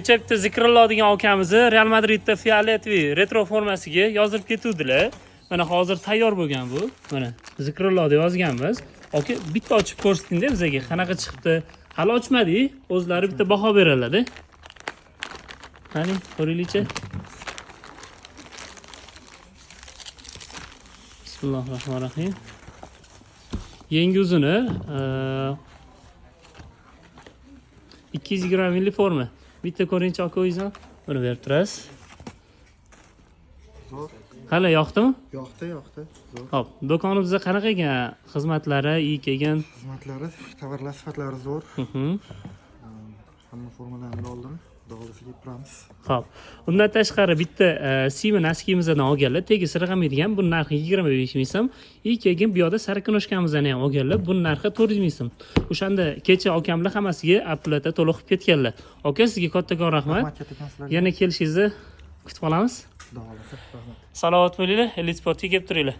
Kecha bitta Zikrullo degan akamizni Real Madridda fioletoviy retro formasiga yozib ketuvdilar. Mana hozir tayyor bo'lgan bu. Mana Zikrullo deb yozganmiz. Aka bitta ochib ko'rsating-da bizga. Qanaqa chiqdi? Hali ochmadik. O'zlari bitta baho beradi. Qani, ko'ringlar-chi. Bismillahirrohmanirrohim. Yangi uzuni 220 milli forma. Bitta ko'ringchi aka o'zingiz. Buni berib turasiz. Zo'r. Hali yoqdimi? Yoqdi. Zo'r. Xo'p, do'konimizda qanaqa ekan? Xizmatlari iyi kelgan. Xizmatlari, tovarlar sifatlari zo'r. Hamma formalarni oldim. Xudo qilib Xo'p. Undan tashqari bitta Siemens askimizdan olganlar, tegisi raqamiga ham bu narxi 25 ming so'm. Keyin bu yoqda sarikonoshkamizdan ham olganlar, bu narxi 400 ming so'm. O'shanda kecha akamlar hammasiga applata to'liq qilib ketganlar. Aka, sizga kattakon rahmat. Yana kelishingizni kutib qolamiz. Xudo xolasa, rahmat. Salomat bo'linglar, Elite Sportga kelib turinglar.